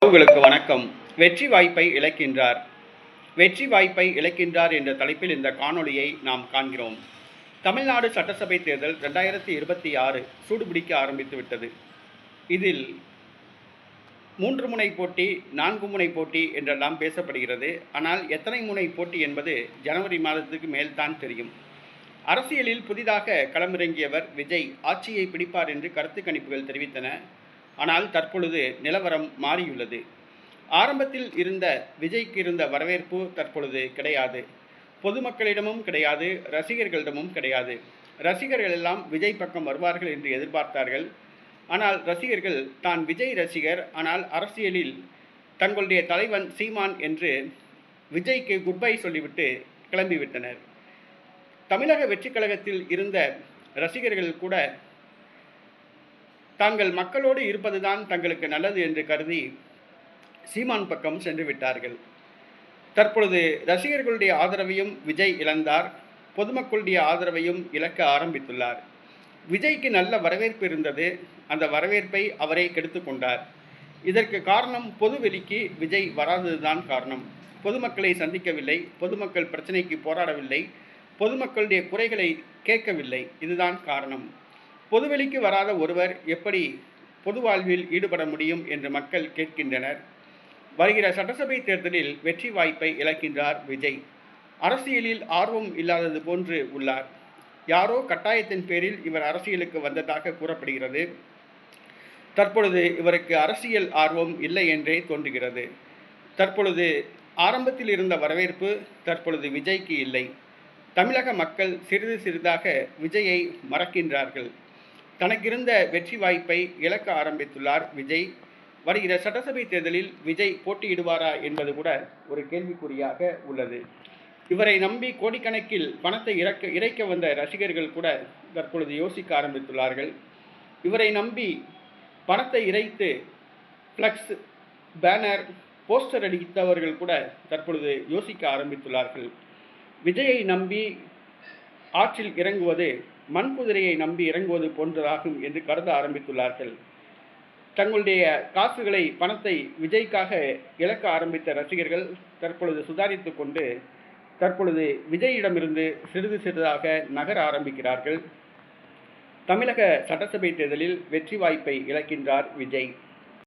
உங்களுக்கு வணக்கம். வெற்றி வாய்ப்பை இழக்கின்றார். வெற்றி வாய்ப்பை இழக்கின்றார் என்ற தலைப்பில் இந்த காணொளியை நாம் காண்கிறோம். தமிழ்நாடு சட்டசபை தேர்தல் 2026 சூடுபிடிக்க ஆரம்பித்து விட்டது. இதில் 3 முனை போட்டி, 4 முனை போட்டி என்றெல்லாம் பேசப்படுகிறது. ஆனால் எத்தனை முனை போட்டி என்பது ஜனவரி மாதத்துக்கு மேல்தான் தெரியும். அரசியலில் புதிதாக களமிறங்கியவர் விஜய் ஆட்சியை பிடிப்பார் என்று கருத்து கணிப்புகள் தெரிவித்தன. ஆனால் தற்பொழுது நிலவரம் மாறியுள்ளது. ஆரம்பத்தில் இருந்த விஜய்க்கு இருந்த வரவேற்பு தற்பொழுது கிடையாது. பொதுமக்களிடமும் கிடையாது, ரசிகர்களிடமும் கிடையாது. ரசிகர்கள் எல்லாம் விஜய் பக்கம் வருவார்கள் என்று எதிர்பார்த்தார்கள். ஆனால் ரசிகர்கள் தான் விஜய் ரசிகர், ஆனால் அரசியலில் தங்களுடைய தலைவன் சீமான் என்று விஜய்க்கு குட்பை சொல்லிவிட்டு கிளம்பிவிட்டனர். தமிழக வெற்றி கழகத்தில் இருந்த ரசிகர்கள் கூட தாங்கள் மக்களோடு இருப்பதுதான் தங்களுக்கு நல்லது என்று கருதி சீமான் பக்கம் சென்று விட்டார்கள். தற்பொழுது ரசிகர்களுடைய ஆதரவையும் விஜய் இழந்தார். பொதுமக்களுடைய ஆதரவையும் இழக்க ஆரம்பித்துள்ளார். விஜய்க்கு நல்ல வரவேற்பு இருந்தது. அந்த வரவேற்பை அவரே கெடுத்து கொண்டார். இதற்கு காரணம் பொதுவெளிக்கு விஜய் வராததுதான் காரணம். பொதுமக்களை சந்திக்கவில்லை, பொதுமக்கள் பிரச்சனைக்கு போராடவில்லை, பொதுமக்களுடைய குறைகளை கேட்கவில்லை. இதுதான் காரணம். பொதுவெளிக்கு வராத ஒருவர் எப்படி பொது வாழ்வில் ஈடுபட முடியும் என்று மக்கள் கேட்கின்றனர். வருகிற சட்டசபை தேர்தலில் வெற்றி வாய்ப்பை இழக்கின்றார் விஜய். அரசியலில் ஆர்வம் இல்லாதது போன்று உள்ளார். யாரோ கட்டாயத்தின் பேரில் இவர் அரசியலுக்கு வந்ததாக கூறப்படுகிறது. தற்பொழுது இவருக்கு அரசியல் ஆர்வம் இல்லை என்றே தோன்றுகிறது. தற்பொழுது ஆரம்பத்தில் இருந்த வரவேற்பு தற்பொழுது விஜய்க்கு இல்லை. தமிழக மக்கள் சிறிது சிறிதாக விஜயை மறக்கின்றார்கள். தனக்கிருந்த வெற்றி வாய்ப்பை இழக்க ஆரம்பித்துள்ளார் விஜய். வருகிற சட்டசபை தேர்தலில் விஜய் போட்டியிடுவாரா என்பது கூட ஒரு கேள்விக்குறியாக உள்ளது. இவரை நம்பி கோடிக்கணக்கில் பணத்தை இறைக்க வந்த ரசிகர்கள் கூட தற்பொழுது யோசிக்க ஆரம்பித்துள்ளார்கள். இவரை நம்பி பணத்தை இறைத்து ஃப்ளக்ஸ், பேனர், போஸ்டர் அடித்தவர்கள் கூட தற்பொழுது யோசிக்க ஆரம்பித்துள்ளார்கள். விஜயை நம்பி ஆற்றில் இறங்குவது மண்குதிரையை நம்பி இறங்குவது போன்றதாகும் என்று கருத ஆரம்பித்துள்ளார்கள். தங்களுடைய காசுகளை, பணத்தை விஜய்க்காக இழக்க ஆரம்பித்த ரசிகர்கள் தற்பொழுது சுதாரித்து கொண்டு தற்பொழுது விஜயிடமிருந்து சிறிது சிறிதாக நகர ஆரம்பிக்கிறார்கள். தமிழக சட்டசபை தேர்தலில் வெற்றி வாய்ப்பை இழக்கின்றார் விஜய்.